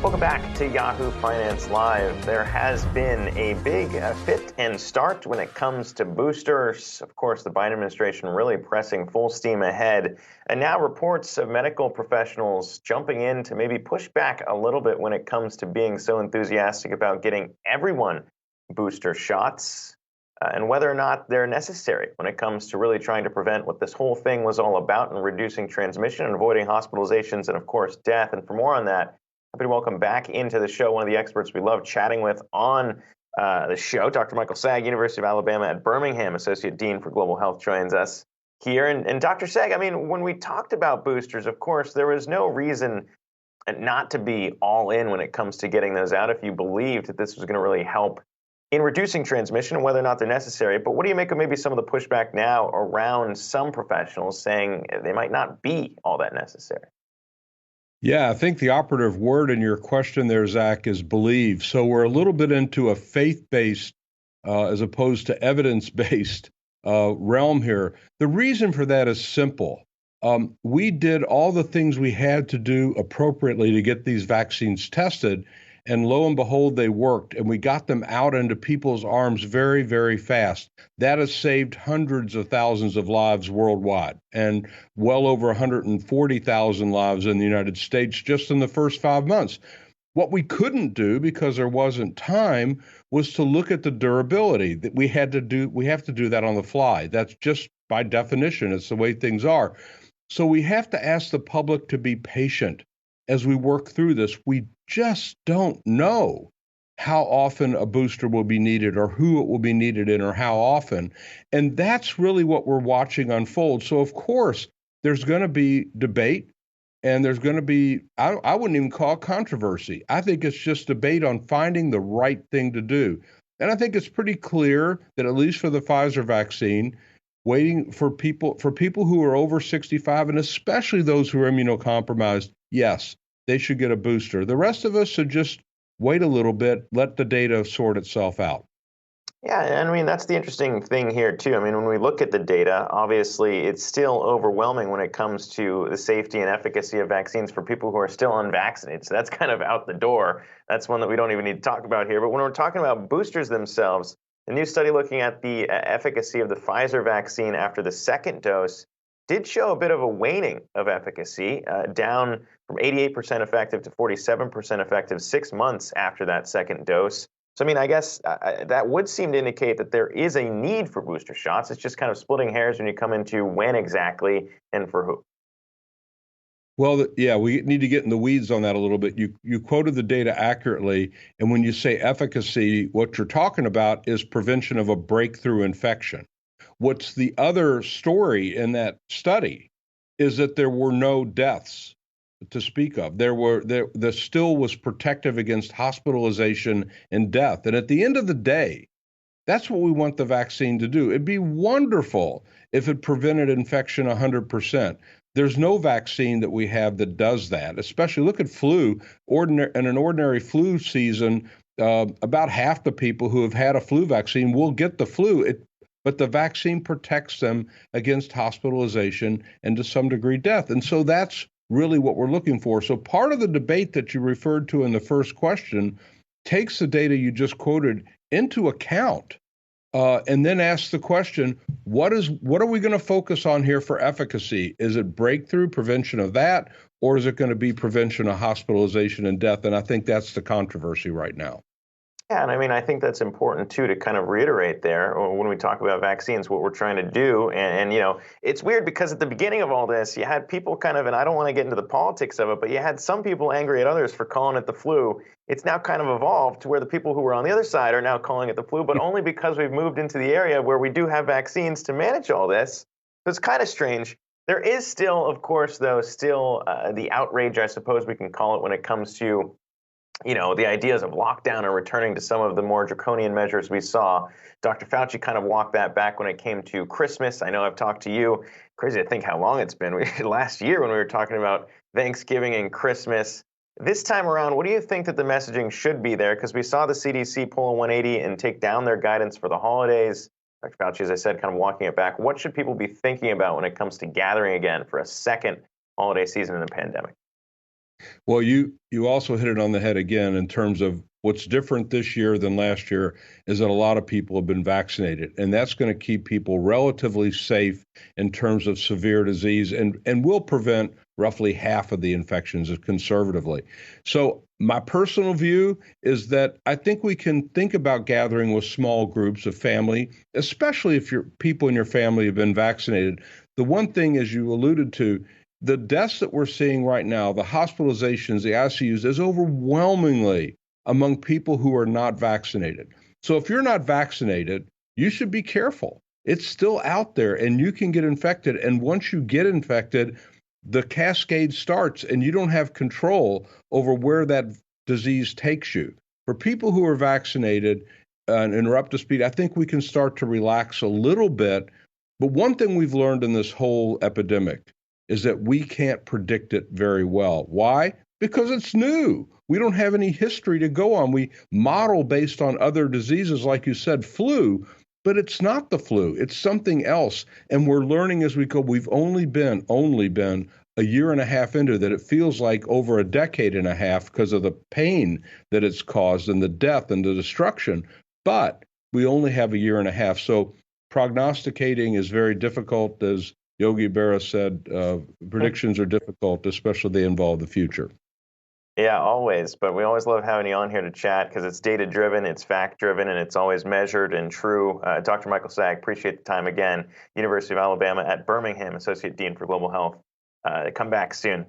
Welcome back to Yahoo Finance Live. There has been a big fit and start when it comes to boosters. Of course, the Biden administration really pressing full steam ahead. And now reports of medical professionals jumping in to maybe push back a little bit when it comes to being so enthusiastic about getting everyone booster shots and whether or not they're necessary when it comes to really trying to prevent what this whole thing was all about and reducing transmission and avoiding hospitalizations and, of course, death. And for more on that, happy to welcome back into the show one of the experts we love chatting with on the show, Dr. Michael Saag, University of Alabama at Birmingham Associate Dean for Global Health, joins us here. And Dr. Saag, I mean, when we talked about boosters, of course, there was no reason not to be all in when it comes to getting those out if you believed that this was going to really help in reducing transmission and whether or not they're necessary. But what do you make of maybe some of the pushback now around some professionals saying they might not be all that necessary? Yeah, I think the operative word in your question there, Zach, is believe. So we're a little bit into a faith-based as opposed to evidence-based realm here. The reason for that is simple. We did all the things we had to do appropriately to get these vaccines tested, and lo and behold, they worked, and we got them out into people's arms very, very fast. That has saved hundreds of thousands of lives worldwide and well over 140,000 lives in the United States just in the first 5 months. What we couldn't do because there wasn't time was to look at the durability. That we have to do that on the fly. That's just by definition. It's the way things are. So we have to ask the public to be patient as we work through this. We just don't know how often a booster will be needed or who it will be needed in or how often. And that's really what we're watching unfold. So, of course, there's going to be debate and there's going to be, I wouldn't even call it controversy. I think it's just debate on finding the right thing to do. And I think it's pretty clear that at least for the Pfizer vaccine, waiting for people who are over 65 and especially those who are immunocompromised, yes, they should get a booster. The rest of us should just wait a little bit, let the data sort itself out. Yeah, and I mean, that's the interesting thing here, too. I mean, when we look at the data, obviously, it's still overwhelming when it comes to the safety and efficacy of vaccines for people who are still unvaccinated. So that's kind of out the door. That's one that we don't even need to talk about here. But when we're talking about boosters themselves, a new study looking at the efficacy of the Pfizer vaccine after the second dose did show a bit of a waning of efficacy, down from 88% effective to 47% effective 6 months after that second dose. So, I mean, I guess that would seem to indicate that there is a need for booster shots. It's just kind of splitting hairs when you come into when exactly and for who. Well, yeah, we need to get in the weeds on that a little bit. You quoted the data accurately, and when you say efficacy, what you're talking about is prevention of a breakthrough infection. What's the other story in that study is that there were no deaths to speak of. The still was protective against hospitalization and death. And at the end of the day, that's what we want the vaccine to do. It'd be wonderful if it prevented infection 100%. There's no vaccine that we have that does that, especially look at flu. In an ordinary flu season, about half the people who have had a flu vaccine will get the flu. But the vaccine protects them against hospitalization and to some degree death. And so that's really what we're looking for. So part of the debate that you referred to in the first question takes the data you just quoted into account and then asks the question, what are we going to focus on here for efficacy? Is it breakthrough, prevention of that, or is it going to be prevention of hospitalization and death? And I think that's the controversy right now. Yeah, and I mean, I think that's important, too, to kind of reiterate there when we talk about vaccines, what we're trying to do. And you know, it's weird because at the beginning of all this, you had people kind of, and I don't want to get into the politics of it, but you had some people angry at others for calling it the flu. It's now kind of evolved to where the people who were on the other side are now calling it the flu, but only because we've moved into the area where we do have vaccines to manage all this. So it's kind of strange. There is still, of course, though, the outrage, I suppose we can call it, when it comes to the ideas of lockdown and returning to some of the more draconian measures we saw. Dr. Fauci kind of walked that back when it came to Christmas. I know I've talked to you. Crazy to think how long it's been. Last year when we were talking about Thanksgiving and Christmas. This time around, what do you think that the messaging should be there? Because we saw the CDC pull a 180 and take down their guidance for the holidays. Dr. Fauci, as I said, kind of walking it back. What should people be thinking about when it comes to gathering again for a second holiday season in the pandemic? Well, you also hit it on the head again in terms of what's different this year than last year is that a lot of people have been vaccinated, and that's going to keep people relatively safe in terms of severe disease and will prevent roughly half of the infections conservatively. So my personal view is that I think we can think about gathering with small groups of family, especially if your people in your family have been vaccinated. The one thing, as you alluded to, the deaths that we're seeing right now, the hospitalizations, the ICUs, is overwhelmingly among people who are not vaccinated. So if you're not vaccinated, you should be careful. It's still out there and you can get infected. And once you get infected, the cascade starts and you don't have control over where that disease takes you. For people who are vaccinated, and are up to speed, I think we can start to relax a little bit. But one thing we've learned in this whole epidemic is that we can't predict it very well. Why? Because it's new. We don't have any history to go on. We model based on other diseases, like you said, flu, but it's not the flu. It's something else. And we're learning as we go. We've only been a year and a half into that. It feels like over a decade and a half because of the pain that it's caused and the death and the destruction. But we only have a year and a half. So prognosticating is very difficult. As Yogi Berra said, predictions are difficult, especially they involve the future. Yeah, always. But we always love having you on here to chat because it's data driven, it's fact driven, and it's always measured and true. Dr. Michael Saag, appreciate the time again. University of Alabama at Birmingham, Associate Dean for Global Health. Come back soon.